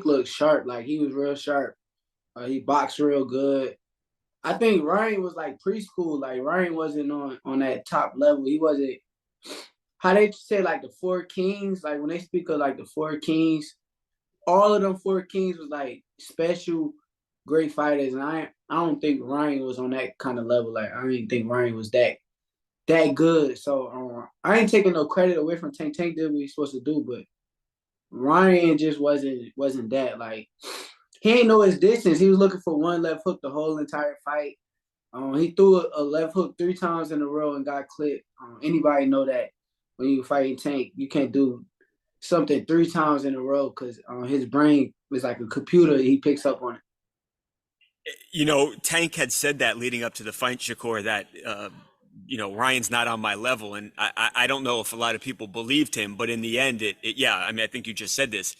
looked sharp. Like he was real sharp. He boxed real good. I think Ryan was like preschool. Like Ryan wasn't on that top level. He wasn't how they say like the four kings. Like when they speak of like the four kings, all of them four kings was like special, great fighters. And I don't think Ryan was on that kind of level. Like I didn't think Ryan was that good. So I ain't taking no credit away from Tank. Tank did what he's supposed to do, but Ryan just wasn't that. Like he ain't know his distance. He was looking for one left hook the whole entire fight. He threw a left hook 3 times in a row and got clipped. Anybody know that when you fighting Tank, you can't do something 3 times in a row because his brain is like a computer. He picks up on it. Tank had said that leading up to the fight, Shakur, that Ryan's not on my level, and I don't know if a lot of people believed him, but in the end, yeah, I mean, I think you just said this.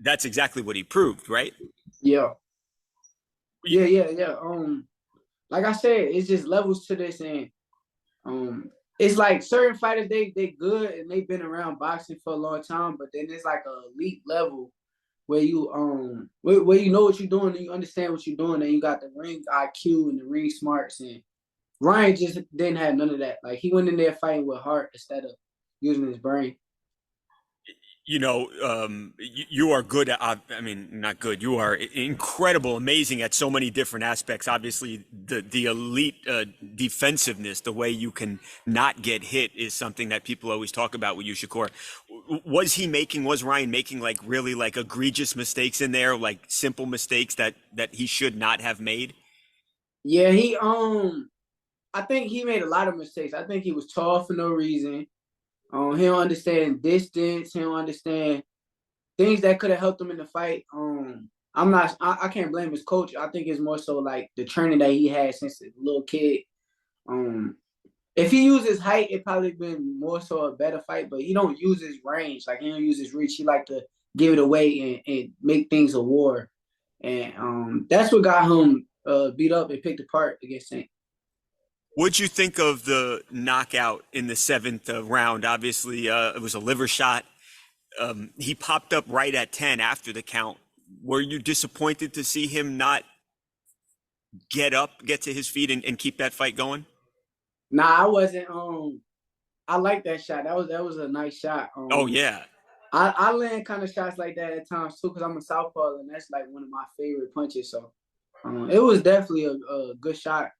That's exactly what he proved, right? Yeah, yeah. Like I said, it's just levels to this, and it's like certain fighters they good and they've been around boxing for a long time, but then it's like a elite level where you where you know what you're doing and you understand what you're doing and you got the ring IQ and the ring smarts and Ryan just didn't have none of that. Like he went in there fighting with heart instead of using his brain. You are good at, I mean, not good. You are incredible, amazing at so many different aspects. Obviously, the elite defensiveness, the way you can not get hit is something that people always talk about with you, Shakur. Was Ryan making like really like egregious mistakes in there, like simple mistakes that he should not have made? Yeah, I think he made a lot of mistakes. I think he was tall for no reason. He don't understand distance. He don't understand things that could have helped him in the fight. I can't blame his coach. I think it's more so like the training that he had since a little kid. Um, if he used his height, it probably been more so a better fight. But he don't use his range. Like he don't use his reach. He like to give it away and make things a war. And that's what got him beat up and picked apart against Saint. What'd you think of the knockout in the seventh round? Obviously, it was a liver shot. He popped up right at 10 after the count. Were you disappointed to see him not get to his feet and keep that fight going? Nah, I wasn't. I like that shot. That was a nice shot. Oh yeah. I land kind of shots like that at times too because I'm a southpaw and that's like one of my favorite punches. So it was definitely a good shot.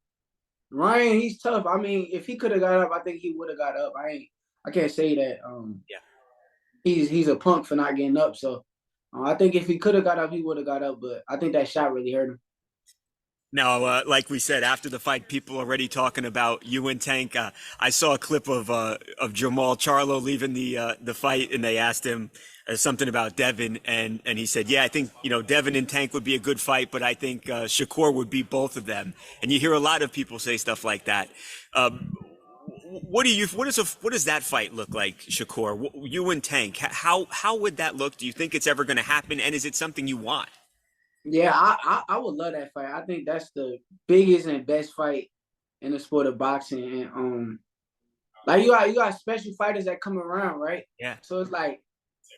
Ryan, he's tough. I mean, if he could have got up, I think he would have got up. I can't say that Yeah. he's a punk for not getting up. So I think if he could have got up, he would have got up. But I think that shot really hurt him. Now, like we said, after the fight, people already talking about you and Tank. I saw a clip of Jamal Charlo leaving the fight, and they asked him something about Devin, and he said, "Yeah, I think Devin and Tank would be a good fight, but I think Shakur would beat both of them." And you hear a lot of people say stuff like that. What does that fight look like, Shakur? You and Tank, how would that look? Do you think it's ever going to happen? And is it something you want? Yeah, I would love that fight. I think that's the biggest and best fight in the sport of boxing. And like you got special fighters that come around, right? Yeah. So it's like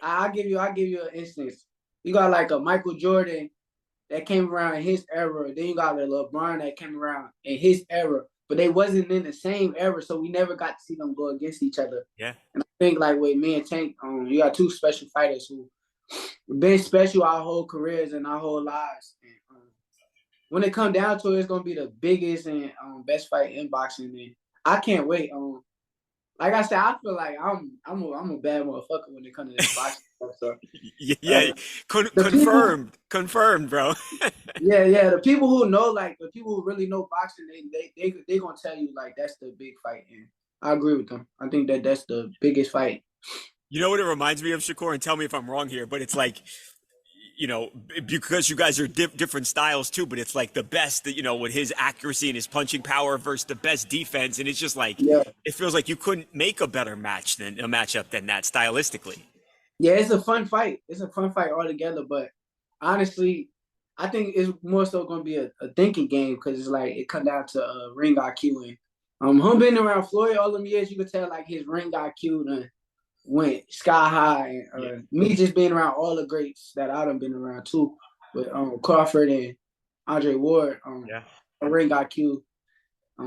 I'll give you an instance. You got like a Michael Jordan that came around in his era. Then you got a LeBron that came around in his era, but they wasn't in the same era, so we never got to see them go against each other. Yeah. And I think like with me and Tank, you got two special fighters who been special our whole careers and our whole lives. And, when it come down to it, it's gonna be the biggest and best fight in boxing. And I can't wait. Like I said, I feel like I'm a bad motherfucker when it comes to that boxing stuff. So Yeah, the people, confirmed, bro. yeah, the people who know, like the people who really know boxing, they gonna tell you like that's the big fight, and I agree with them. I think that's the biggest fight. You know what it reminds me of, Shakur, and tell me if I'm wrong here, but it's like, because you guys are different styles too, but it's like the best that, with his accuracy and his punching power versus the best defense. And it's just like, Yeah, it feels like you couldn't make a better matchup than that stylistically. yeah, it's a fun fight. It's a fun fight altogether, but honestly, I think it's more so gonna be a thinking game because it's like it comes down to ring IQ and him being around Floyd all them years, you could tell like his ring IQ went sky high. Yeah. And me just being around all the greats that I done been around too, with Crawford and Andre Ward, Yeah. a ring IQ,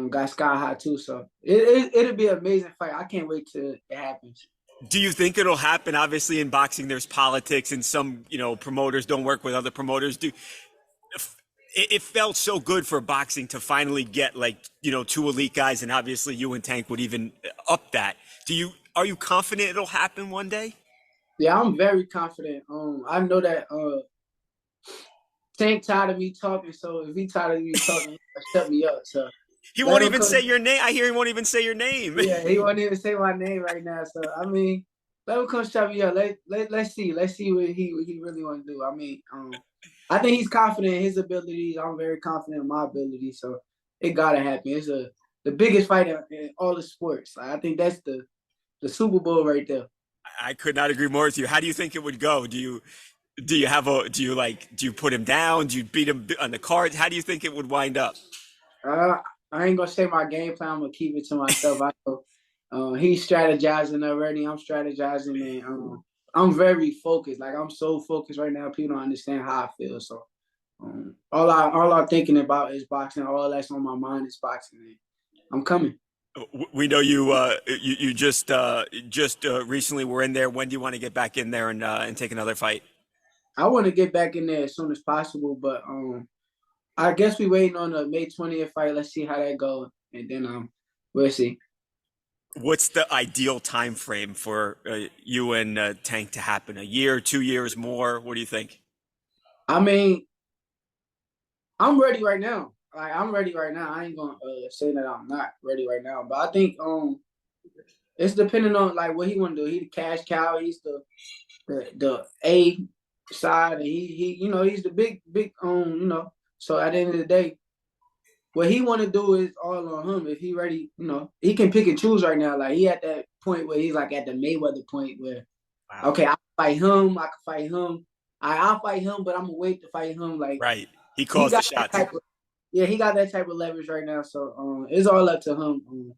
got sky high too. So it'll be an amazing fight. I can't wait till it happens. Do you think it'll happen? Obviously, in boxing, there's politics, and some promoters don't work with other promoters. It felt so good for boxing to finally get like two elite guys, and obviously you and Tank would even up that. Are you confident it'll happen one day? Yeah, I'm very confident. I know that Tank tired of me talking, so if he tired of me talking, he'll shut me up. So He let won't him even say come. your name. I hear he won't even say your name. Yeah, he won't even say my name right now. So I mean, let him come shut me up. Let's see. Let's see what he really want to do. I mean, I think he's confident in his abilities. I'm very confident in my abilities. So it gotta happen. It's the biggest fight in all the sports. Like, I think that's the Super Bowl right there. I could not agree more with you. How do you think it would go? Do you put him down? Do you beat him on the cards? How do you think it would wind up? Uh, I ain't gonna say my game plan. I'm gonna keep it to myself. I know he's strategizing already. I'm strategizing, and I'm very focused. Like I'm so focused right now. People don't understand how I feel. So all I'm thinking about is boxing. All that's on my mind is boxing. And I'm coming. We know you just recently were in there. When do you want to get back in there and take another fight? I want to get back in there as soon as possible, but I guess we waiting on the May 20th fight. Let's see how that goes, and then we'll see. What's the ideal time frame for you and Tank to happen? A year, 2 years, more? What do you think? I mean, I'm ready right now. Like I'm ready right now. I ain't gonna say that I'm not ready right now, but I think it's depending on like what he want to do. He the cash cow. He's the A side, and he he's the big So at the end of the day, what he want to do is all on him. If he ready, he can pick and choose right now. Like he at that point where he's like at the Mayweather point where Wow. okay, I can fight him. I can fight him. I'll fight him, but I'm gonna wait to fight him. Like Right. He he calls the got that shots. type of yeah, he got that type of leverage right now. So it's all up to him.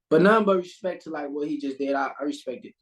But none but respect to like what he just did. I respect it.